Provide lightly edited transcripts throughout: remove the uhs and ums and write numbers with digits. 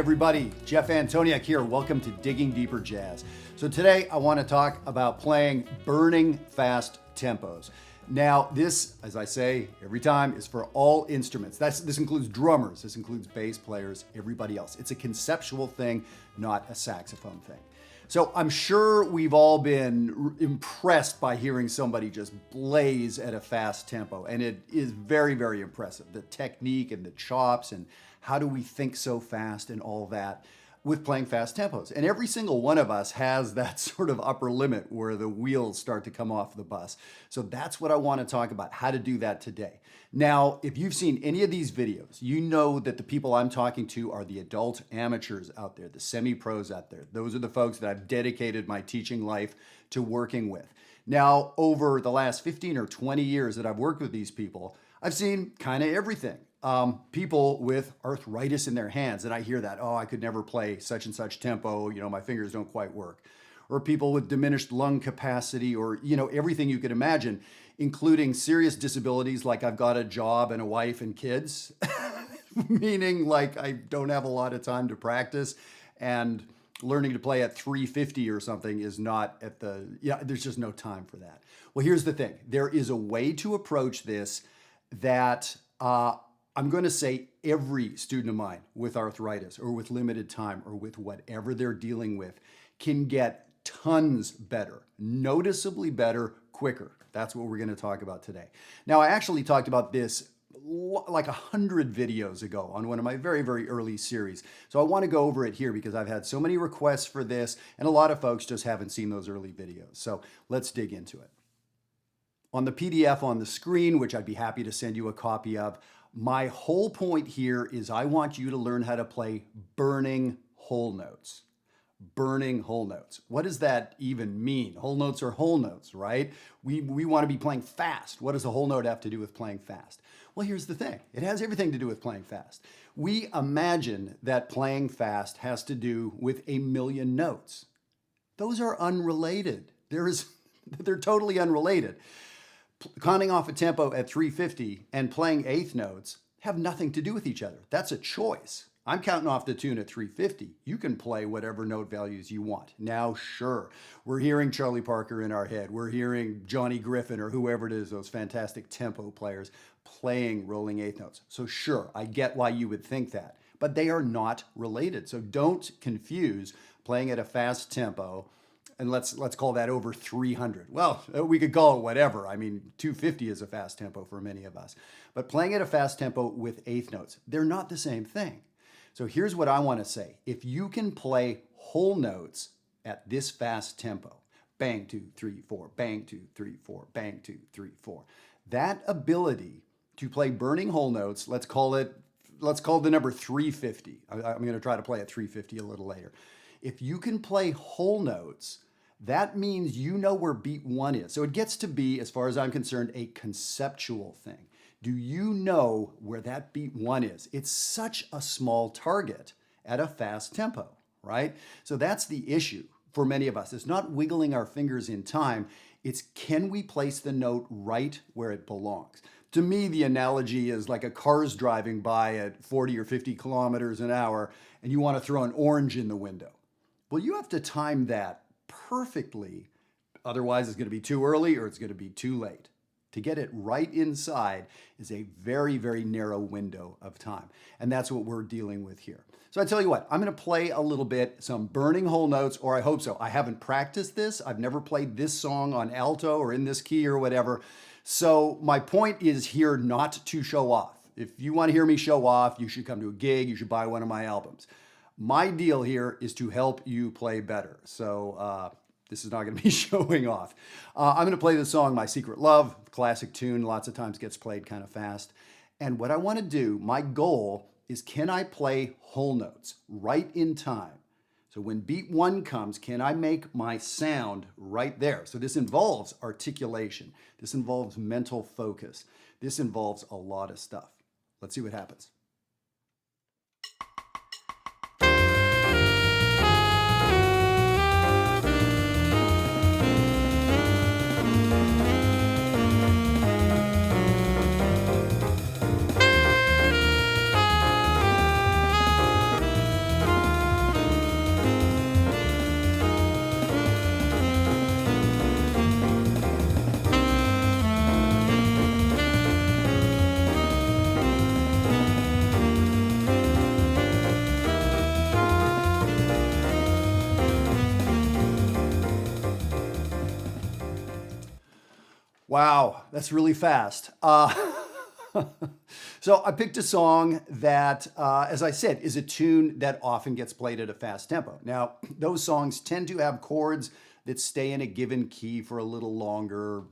everybody, Jeff Antoniuk here. Welcome to Digging Deeper Jazz. So today I want to talk about playing burning fast tempos. Now this, as I say every time, is for all instruments. This includes drummers, this includes bass players, everybody else. It's a conceptual thing, not a saxophone thing. So I'm sure we've all been impressed by hearing somebody just blaze at a fast tempo, and it is very, very impressive. The technique and the chops and how do we think so fast and all that with playing fast tempos. And every single one of us has that sort of upper limit where the wheels start to come off the bus. So that's what I want to talk about, how to do that today. Now, if you've seen any of these videos, you know that the people I'm talking to are the adult amateurs out there, the semi-pros out there. Those are the folks that I've dedicated my teaching life to working with. Now, over the last 15 or 20 years that I've worked with these people, I've seen kind of everything. People with arthritis in their hands, and I hear that, oh, I could never play such and such tempo, my fingers don't quite work. Or people with diminished lung capacity, or, everything you could imagine, including serious disabilities like I've got a job and a wife and kids, meaning like I don't have a lot of time to practice, and learning to play at 350 or something is not at there's just no time for that. Well, here's the thing. There is a way to approach this that I'm going to say every student of mine with arthritis or with limited time or with whatever they're dealing with can get tons better, noticeably better, quicker. That's what we're going to talk about today. Now, I actually talked about this like 100 videos ago on one of my very, very early series. So I want to go over it here because I've had so many requests for this and a lot of folks just haven't seen those early videos. So let's dig into it. On the PDF on the screen, which I'd be happy to send you a copy of, my whole point here is I want you to learn how to play burning whole notes. Burning whole notes. What does that even mean? Whole notes are whole notes, right? We want to be playing fast. What does a whole note have to do with playing fast? Well, here's the thing. It has everything to do with playing fast. We imagine that playing fast has to do with a million notes. Those are unrelated. They're totally unrelated. Counting off a tempo at 350 and playing eighth notes have nothing to do with each other. That's a choice. I'm counting off the tune at 350. You can play whatever note values you want. Now, sure, we're hearing Charlie Parker in our head. We're hearing Johnny Griffin or whoever it is, those fantastic tempo players playing rolling eighth notes. So sure, I get why you would think that, but they are not related. So don't confuse playing at a fast tempo, and let's call that over 300. Well, we could call it whatever. I mean, 250 is a fast tempo for many of us. But playing at a fast tempo with eighth notes, they're not the same thing. So here's what I want to say. If you can play whole notes at this fast tempo, bang, 2, 3, 4, bang, 2, 3, 4, bang, 2, 3, 4, that ability to play burning whole notes, let's call the number 350. I'm going to try to play at 350 a little later. If you can play whole notes, that means you know where beat one is. So it gets to be, as far as I'm concerned, a conceptual thing. Do you know where that beat one is? It's such a small target at a fast tempo, right? So that's the issue for many of us. It's not wiggling our fingers in time. It's can we place the note right where it belongs? To me, the analogy is like a car's driving by at 40 or 50 kilometers an hour and you want to throw an orange in the window. Well, you have to time that perfectly. Otherwise, it's going to be too early or it's going to be too late. To get it right inside is a very, very narrow window of time. And that's what we're dealing with here. So I tell you what, I'm going to play a little bit, some burning whole notes, or I hope so. I haven't practiced this. I've never played this song on alto or in this key or whatever. So my point is here not to show off. If you want to hear me show off, you should come to a gig. You should buy one of my albums. My deal here is to help you play better. So this is not going to be showing off. I'm going to play the song My Secret Love, classic tune, lots of times gets played kind of fast. And what I want to do, my goal is can I play whole notes right in time? So when beat one comes, can I make my sound right there? So this involves articulation. This involves mental focus. This involves a lot of stuff. Let's see what happens. Wow, that's really fast. So I picked a song that, as I said, is a tune that often gets played at a fast tempo. Now, those songs tend to have chords that stay in a given key for a little longer.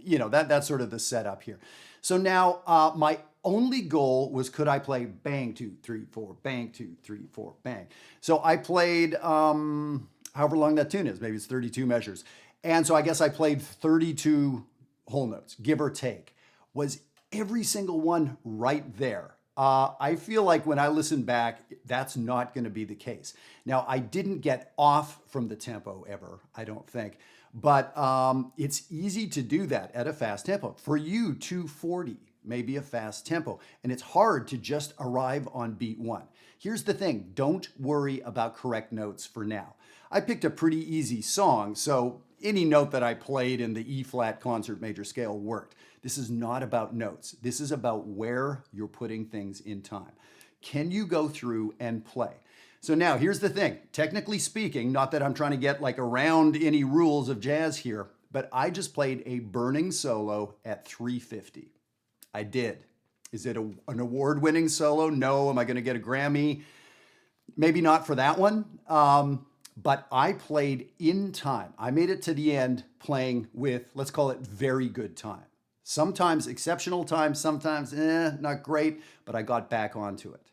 That's sort of the setup here. So now my only goal was, could I play bang, 2, 3, 4, bang, 2, 3, 4, bang. So I played however long that tune is, maybe it's 32 measures. And so I guess I played 32 whole notes, give or take. Was every single one right there? I feel like when I listen back, that's not going to be the case. Now, I didn't get off from the tempo ever, I don't think, but it's easy to do that at a fast tempo. For you, 240 may be a fast tempo, and it's hard to just arrive on beat 1. Here's the thing, don't worry about correct notes for now. I picked a pretty easy song, so any note that I played in the E-flat concert major scale worked. This is not about notes. This is about where you're putting things in time. Can you go through and play? So now here's the thing. Technically speaking, not that I'm trying to get like around any rules of jazz here, but I just played a burning solo at 350. I did. Is it an award-winning solo? No. Am I going to get a Grammy? Maybe not for that one. But I played in time. I made it to the end playing with, let's call it, very good time. Sometimes exceptional time, sometimes not great, but I got back onto it.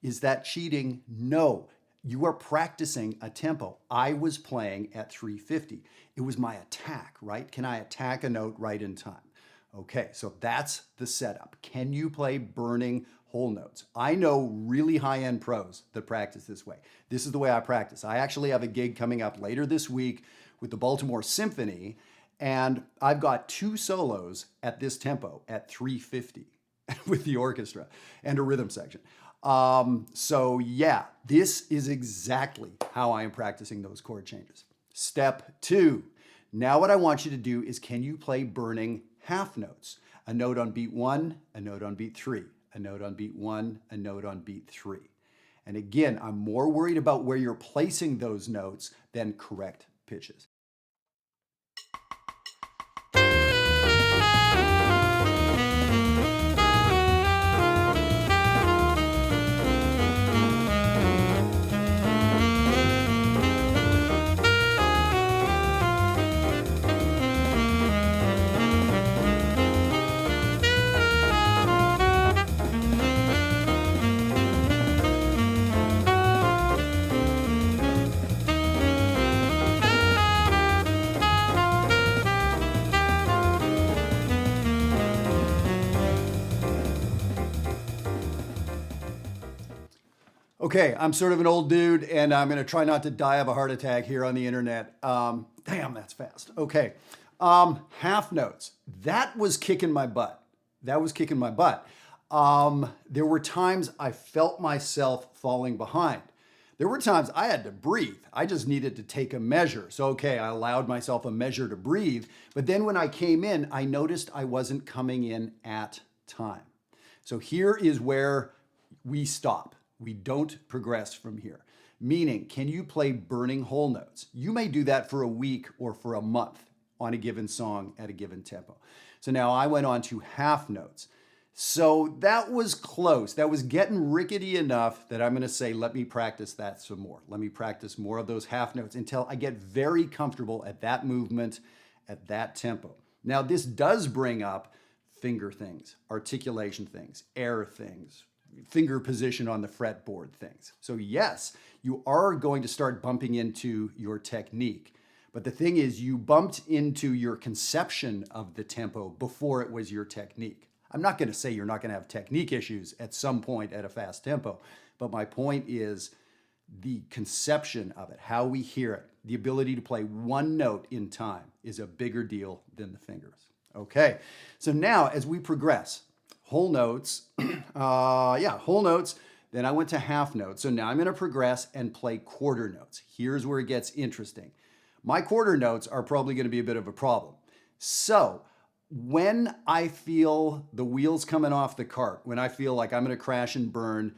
Is that cheating? No. You are practicing a tempo. I was playing at 350. It was my attack, right? Can I attack a note right in time? Okay, so that's the setup. Can you play burning whole notes? I know really high-end pros that practice this way. This is the way I practice. I actually have a gig coming up later this week with the Baltimore Symphony, and I've got 2 solos at this tempo at 350 with the orchestra and a rhythm section. So yeah, this is exactly how I am practicing those chord changes. Step 2. Now what I want you to do is, can you play burning half notes? A note on beat 1, a note on beat 3, a note on beat 1, a note on beat 3. And again, I'm more worried about where you're placing those notes than correct pitches. Okay, I'm sort of an old dude, and I'm going to try not to die of a heart attack here on the internet. Damn, that's fast. Okay, half notes. That was kicking my butt. There were times I felt myself falling behind. There were times I had to breathe. I just needed to take a measure. So, okay, I allowed myself a measure to breathe. But then when I came in, I noticed I wasn't coming in at time. So here is where we stop. We don't progress from here. Meaning, can you play burning whole notes? You may do that for a week or for a month on a given song at a given tempo. So now I went on to half notes. So that was close. That was getting rickety enough that I'm going to say, let me practice that some more. Let me practice more of those half notes until I get very comfortable at that movement, at that tempo. Now, this does bring up finger things, articulation things, air things, finger position on the fretboard things. So yes, you are going to start bumping into your technique. But the thing is, you bumped into your conception of the tempo before it was your technique. I'm not going to say you're not going to have technique issues at some point at a fast tempo, but my point is the conception of it, how we hear it, the ability to play one note in time is a bigger deal than the fingers. Okay, so now as we progress, whole notes, whole notes. Then I went to half notes. So now I'm going to progress and play quarter notes. Here's where it gets interesting. My quarter notes are probably going to be a bit of a problem. So when I feel the wheels coming off the cart, when I feel like I'm going to crash and burn,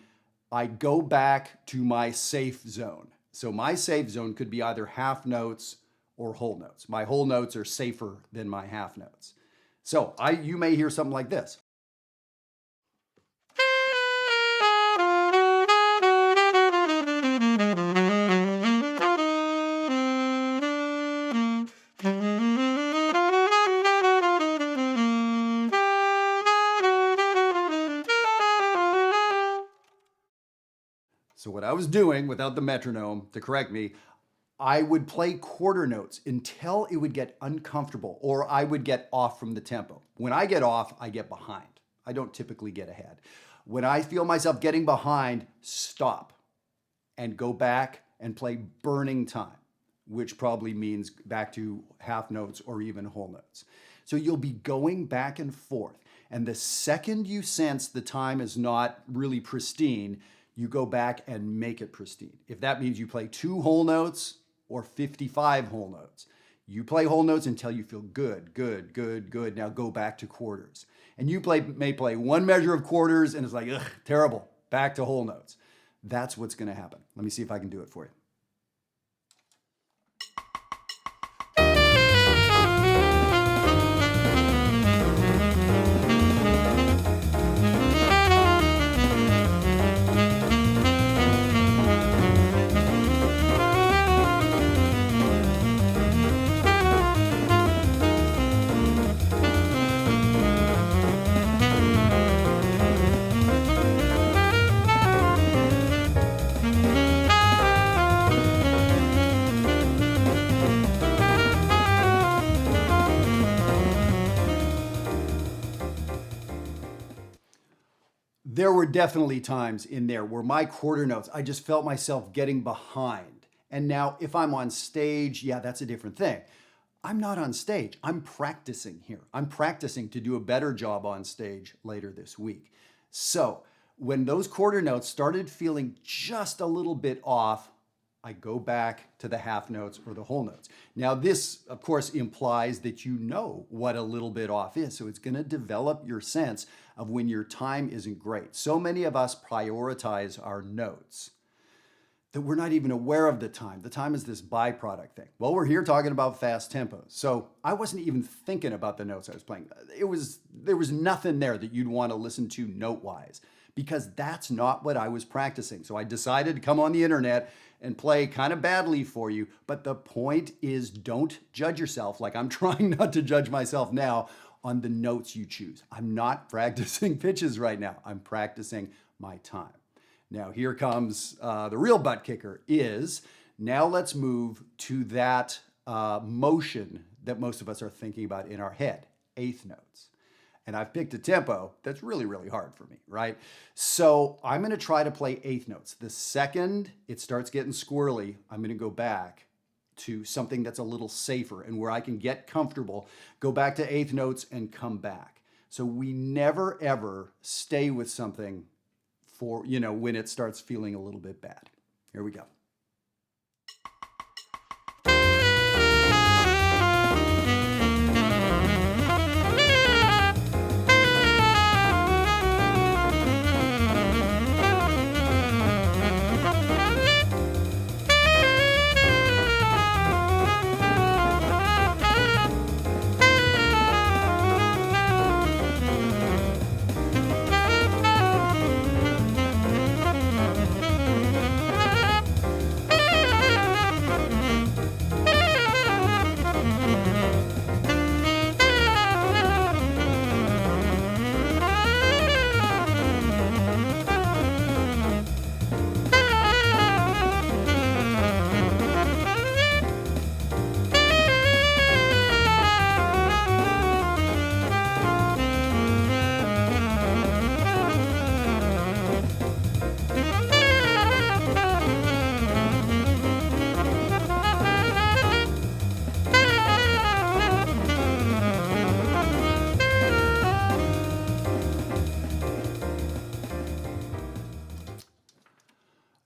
I go back to my safe zone. So my safe zone could be either half notes or whole notes. My whole notes are safer than my half notes. So you may hear something like this. So what I was doing without the metronome to correct me, I would play quarter notes until it would get uncomfortable or I would get off from the tempo. When I get off, I get behind. I don't typically get ahead. When I feel myself getting behind, stop and go back and play burning time, which probably means back to half notes or even whole notes. So you'll be going back and forth. And the second you sense the time is not really pristine, you go back and make it pristine. If that means you play 2 whole notes or 55 whole notes, you play whole notes until you feel good, good, good, good. Now go back to quarters. And you may play 1 measure of quarters and it's like, ugh, terrible, back to whole notes. That's what's gonna happen. Let me see if I can do it for you. There were definitely times in there where my quarter notes, I just felt myself getting behind. And now if I'm on stage, yeah, that's a different thing. I'm not on stage. I'm practicing here. I'm practicing to do a better job on stage later this week. So when those quarter notes started feeling just a little bit off, I go back to the half notes or the whole notes. Now this, of course, implies that you know what a little bit off is. So it's gonna develop your sense of when your time isn't great. So many of us prioritize our notes that we're not even aware of the time. The time is this byproduct thing. Well, we're here talking about fast tempos. So I wasn't even thinking about the notes I was playing. There was nothing there that you'd want to listen to note-wise because that's not what I was practicing. So I decided to come on the internet and play kind of badly for you. But the point is, don't judge yourself like I'm trying not to judge myself now on the notes you choose. I'm not practicing pitches right now. I'm practicing my time. Now here comes the real butt kicker is, now let's move to that motion that most of us are thinking about in our head, eighth notes. And I've picked a tempo that's really, really hard for me, right? So I'm gonna try to play eighth notes. The second it starts getting squirrely, I'm gonna go back to something that's a little safer and where I can get comfortable, go back to eighth notes and come back. So we never ever stay with something for, when it starts feeling a little bit bad. Here we go.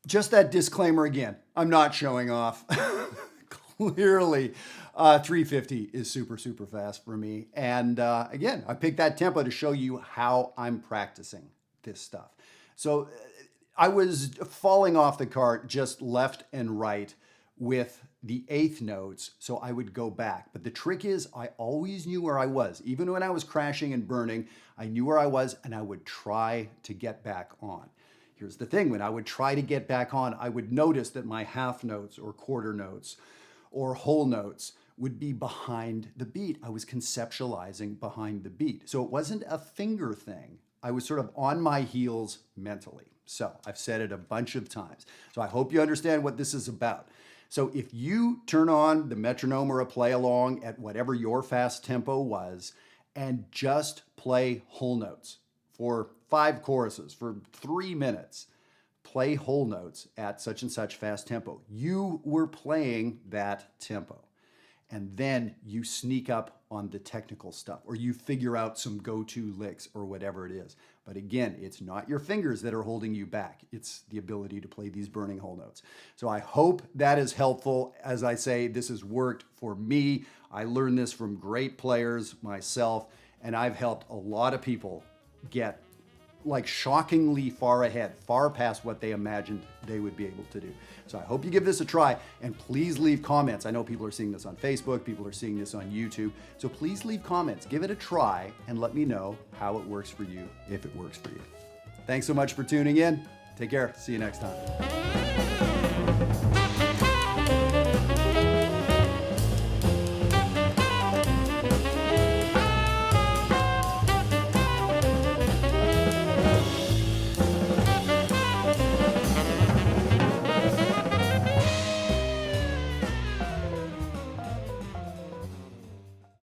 Just that disclaimer again, I'm not showing off. Clearly, 350 is super, super fast for me. And again, I picked that tempo to show you how I'm practicing this stuff. So I was falling off the cart just left and right with the eighth notes, so I would go back. But the trick is I always knew where I was. Even when I was crashing and burning, I knew where I was and I would try to get back on. Here's the thing, when I would try to get back on, I would notice that my half notes or quarter notes or whole notes would be behind the beat. I was conceptualizing behind the beat. So it wasn't a finger thing. I was sort of on my heels mentally. So I've said it a bunch of times. So I hope you understand what this is about. So if you turn on the metronome or a play along at whatever your fast tempo was and just play whole notes for 5 choruses for 3 minutes, play whole notes at such and such fast tempo. You were playing that tempo. And then you sneak up on the technical stuff, or you figure out some go-to licks or whatever it is. But again, it's not your fingers that are holding you back. It's the ability to play these burning whole notes. So I hope that is helpful. As I say, this has worked for me. I learned this from great players myself, and I've helped a lot of people get like shockingly far ahead, far past what they imagined they would be able to do. So I hope you give this a try, and please leave comments. I know people are seeing this on Facebook, people are seeing this on YouTube, so please leave comments, give it a try, and let me know how it works for you, if it works for you. Thanks so much for tuning in. Take care. See you next time.